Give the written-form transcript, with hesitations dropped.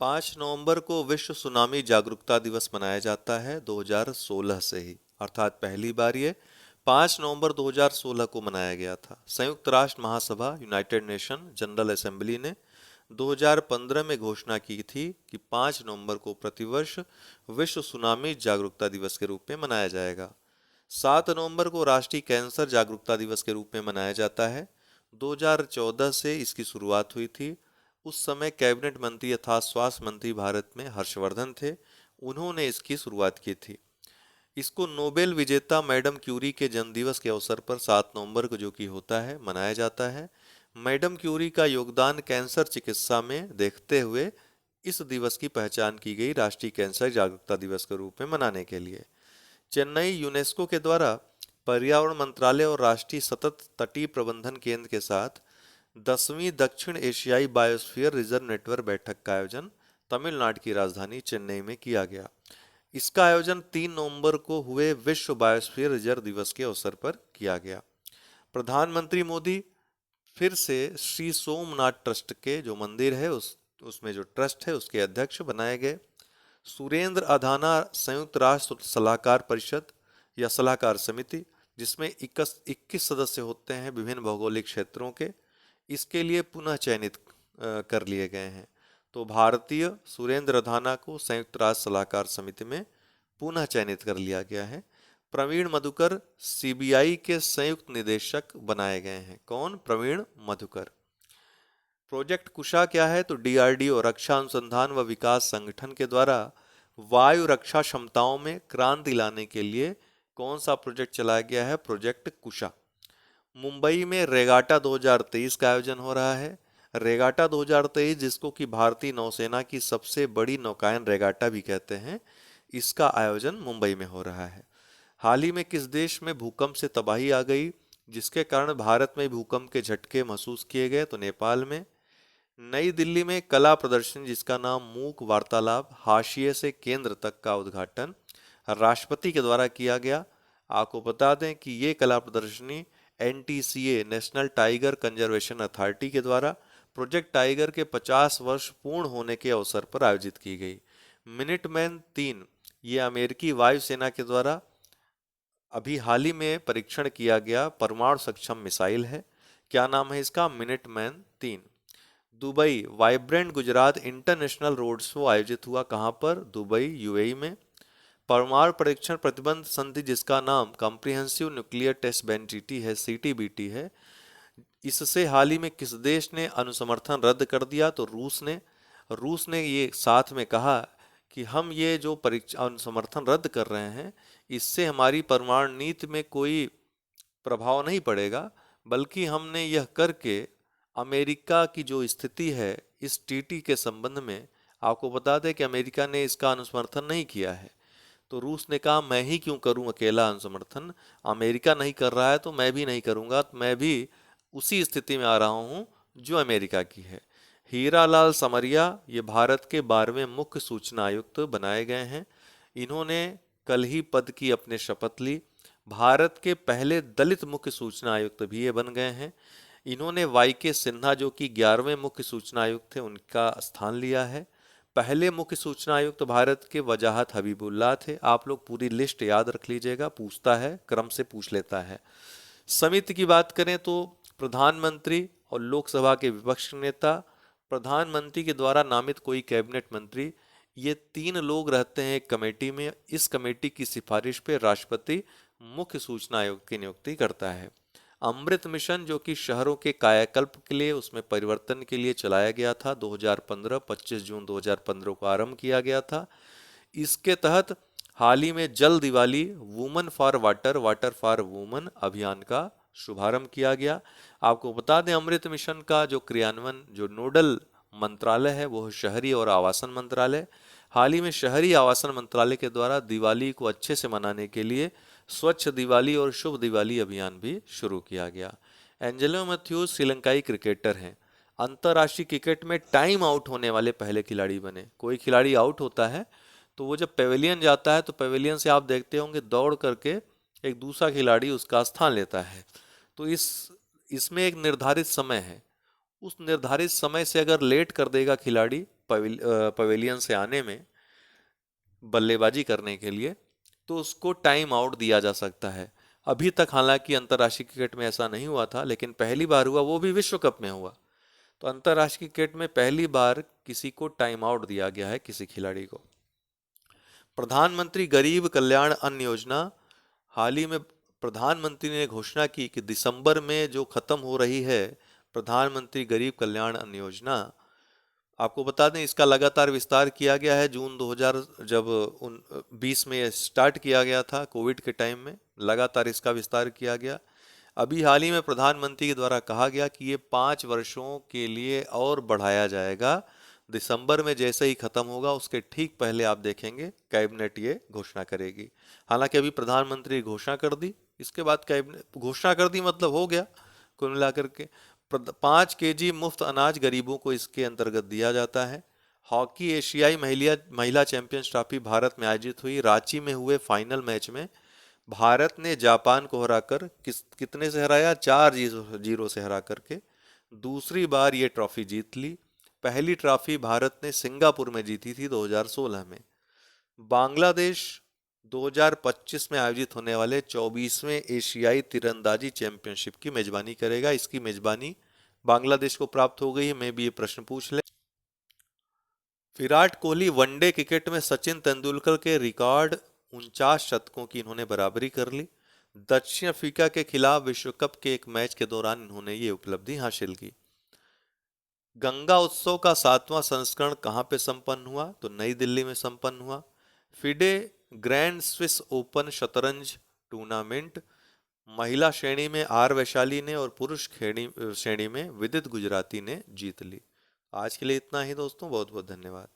5 नवंबर को विश्व सुनामी जागरूकता दिवस मनाया जाता है 2016 से ही, अर्थात पहली बार ये 5 नवंबर 2016 को मनाया गया था। संयुक्त राष्ट्र महासभा यूनाइटेड नेशन जनरल असेंबली ने 2015 में घोषणा की थी कि 5 नवंबर को प्रतिवर्ष विश्व सुनामी जागरूकता दिवस के रूप में मनाया जाएगा। 7 नवंबर को राष्ट्रीय कैंसर जागरूकता दिवस के रूप में मनाया जाता है। 2014 से इसकी शुरुआत हुई थी। उस समय कैबिनेट मंत्री तथा स्वास्थ्य मंत्री भारत में हर्षवर्धन थे। उन्होंने इसकी शुरुआत की थी। इसको नोबेल विजेता मैडम क्यूरी के जन्मदिवस के अवसर पर 7 नवंबर को जो कि होता है मनाया जाता है। मैडम क्यूरी का योगदान कैंसर चिकित्सा में देखते हुए इस दिवस की पहचान की गई राष्ट्रीय कैंसर जागरूकता दिवस के रूप में मनाने के लिए। चेन्नई यूनेस्को के द्वारा पर्यावरण मंत्रालय और राष्ट्रीय सतत तटीय प्रबंधन केंद्र के साथ 10वीं दक्षिण एशियाई बायोस्फीयर रिजर्व नेटवर्क बैठक का आयोजन तमिलनाडु की राजधानी चेन्नई में किया गया। इसका आयोजन 3 नवंबर को हुए विश्व बायोस्फीयर रिजर्व दिवस के अवसर पर किया गया। प्रधानमंत्री मोदी फिर से श्री सोमनाथ ट्रस्ट के जो मंदिर है उसमें जो ट्रस्ट है उसके अध्यक्ष बनाए गए। सुरेंद्र अधाना संयुक्त राष्ट्र सलाहकार परिषद या सलाहकार समिति, जिसमें 21 सदस्य होते हैं विभिन्न भौगोलिक क्षेत्रों के, इसके लिए पुनः चयनित कर लिए गए हैं। तो भारतीय सुरेंद्र अधाना को संयुक्त राष्ट्र सलाहकार समिति में पुनः चयनित कर लिया गया है। प्रवीण मधुकर सीबीआई के संयुक्त निदेशक बनाए गए हैं। कौन? प्रवीण मधुकर। प्रोजेक्ट कुशा क्या है? तो डीआरडीओ रक्षा अनुसंधान व विकास संगठन के द्वारा वायु रक्षा क्षमताओं में क्रांति लाने के लिए कौन सा प्रोजेक्ट चलाया गया है? प्रोजेक्ट कुशा। मुंबई में रेगाटा 2023 का आयोजन हो रहा है। रेगाटा 2023, जिसको कि भारतीय नौसेना की सबसे बड़ी नौकायन रेगाटा भी कहते हैं, इसका आयोजन मुंबई में हो रहा है। हाल ही में किस देश में भूकंप से तबाही आ गई जिसके कारण भारत में भूकंप के झटके महसूस किए गए? तो नेपाल में। नई दिल्ली में कला प्रदर्शनी जिसका नाम मूक वार्तालाप हाशिए से केंद्र तक का उद्घाटन राष्ट्रपति के द्वारा किया गया। आपको बता दें कि ये कला प्रदर्शनी NTCA national tiger conservation authority के द्वारा प्रोजेक्ट टाइगर के 50 वर्ष पूर्ण होने के अवसर पर आयोजित की गई। मिनटमैन 3 ये अमेरिकी वायुसेना के द्वारा अभी हाल ही में परीक्षण किया गया परमाणु सक्षम मिसाइल है। क्या नाम है इसका? Minuteman 3। Dubai vibrant Gujarat international road show आयोजित हुआ कहां पर? दुबई यूएई में। परमाणु परीक्षण प्रतिबंध संधि जिसका नाम comprehensive nuclear test ban treaty है, सीटीबीटी है, इससे हाल ही में किस देश ने अनुसमर्थन रद्द कर दिया? तो रूस ने ये साथ में कहा कि हम ये जो परीक्षा अनुसमर्थन रद्द कर रहे हैं इससे हमारी परमाणु नीति में कोई प्रभाव नहीं पड़ेगा, बल्कि हमने यह करके अमेरिका की जो स्थिति है इस टीटी के संबंध में, आपको बता दें कि अमेरिका ने इसका अनुसमर्थन नहीं किया है। तो रूस ने कहा मैं ही क्यों करूं अकेला अनुसमर्थन, अमेरिका नहीं कर रहा है तो मैं भी नहीं करूंगा, तो मैं भी उसी स्थिति में आ रहा हूं जो अमेरिका की है। हीरालाल समरिया ये भारत के 12वें मुख्य सूचना आयुक्त बनाए गए हैं। इन्होंने कल ही पद की अपने शपथ ली। भारत के पहले दलित मुख्य सूचना आयुक्त भी ये बन गए हैं। इन्होंने वाई के सिन्हा जो कि 11वें मुख्य सूचना आयुक्त थे उनका स्थान लिया है। पहले मुख्य सूचना आयुक्त भारत के वजाहत हबीबुल्लाह थे। आप लोग पूरी लिस्ट याद रख लीजिएगा, पूछता है, क्रम से पूछ लेता है। समिति की बात करें तो प्रधानमंत्री और लोकसभा के विपक्ष के नेता, प्रधानमंत्री के द्वारा नामित कोई कैबिनेट मंत्री, ये 3 लोग रहते हैं एक कमेटी में। इस कमेटी की सिफारिश पे राष्ट्रपति मुख्य सूचना आयुक्त की नियुक्ति करता है। अमृत मिशन जो कि शहरों के कायाकल्प के लिए उसमें परिवर्तन के लिए चलाया गया था, 2015 25 जून 2015 को आरंभ किया गया था। इसके तहत हाल ही में जल Diwali woman for water, water for woman अभियान का शुभारंभ किया गया। आपको बता दें अमृत मिशन का जो क्रियान्वयन जो नोडल मंत्रालय है वो शहरी और आवासन मंत्रालय। हाल ही में शहरी आवासन मंत्रालय के द्वारा दिवाली को अच्छे से मनाने के लिए स्वच्छ दिवाली और शुभ दिवाली अभियान भी शुरू किया गया। एंजेलो मैथ्यूज श्रीलंकाई क्रिकेटर हैं। अंतर्राष्ट्रीय क्रिकेट में टाइम आउट होने वाले पहले खिलाड़ी बने। कोई खिलाड़ी आउट होता है तो वो जब पेविलियन जाता है तो पेविलियन से आप देखते होंगे दौड़ करके एक दूसरा खिलाड़ी उसका स्थान लेता है। तो इसमें एक निर्धारित समय है, उस निर्धारित समय से अगर लेट कर देगा खिलाड़ी पवेलियन से आने में बल्लेबाजी करने के लिए, तो उसको टाइम आउट दिया जा सकता है। अभी तक हालांकि अंतर्राष्ट्रीय क्रिकेट में ऐसा नहीं हुआ था, लेकिन पहली बार हुआ, वो भी विश्व कप में हुआ। तो अंतर्राष्ट्रीय क्रिकेट में पहली बार किसी को टाइम आउट दिया गया है, किसी खिलाड़ी को। प्रधानमंत्री गरीब कल्याण अन्न योजना, हाल ही में प्रधानमंत्री ने घोषणा की कि दिसंबर में जो खत्म हो रही है प्रधानमंत्री गरीब कल्याण अन्न योजना, आपको बता दें इसका लगातार विस्तार किया गया है। जून 2000 जब 20 में स्टार्ट किया गया था कोविड के टाइम में, लगातार इसका विस्तार किया गया। अभी हाल ही में प्रधानमंत्री के द्वारा कहा गया कि ये 5 वर्षों के लिए और बढ़ाया जाएगा। दिसंबर में जैसे ही खत्म होगा उसके ठीक पहले आप देखेंगे कैबिनेट ये घोषणा करेगी। हालांकि अभी प्रधानमंत्री घोषणा कर दी, इसके बाद कैबिनेट घोषणा कर दी मतलब हो गया। कुल मिलाकर के 5 kg मुफ्त अनाज गरीबों को इसके अंतर्गत दिया जाता है। हॉकी एशियाई महिला चैंपियंस ट्रॉफी भारत में आयोजित हुई। रांची में हुए फाइनल मैच में भारत ने जापान को हराकर कितने से हराया? 4-0 से हरा करके दूसरी बार ये ट्रॉफी जीत ली। पहली ट्रॉफी भारत ने सिंगापुर में जीती थी 2016 में। बांग्लादेश 2025 में आयोजित होने वाले 24वें एशियाई तीरंदाजी चैंपियनशिप की मेजबानी करेगा। इसकी मेजबानी बांग्लादेश को प्राप्त हो गई है। मैं भी ये प्रश्न पूछ ले। विराट कोहली वनडे क्रिकेट में सचिन तेंदुलकर के रिकॉर्ड 49 शतकों की इन्होंने बराबरी कर ली। दक्षिण अफ्रीका के खिलाफ विश्व कप के एक मैच के दौरान इन्होंने ये उपलब्धि हासिल की। गंगा उत्सव का 7वां संस्करण कहाँ पे संपन्न हुआ? तो नई दिल्ली में संपन्न हुआ। फिडे ग्रैंड स्विस ओपन शतरंज टूर्नामेंट महिला श्रेणी में आर वैशाली ने और पुरुष श्रेणी में विदित गुजराती ने जीत ली। आज के लिए इतना ही दोस्तों, बहुत बहुत धन्यवाद।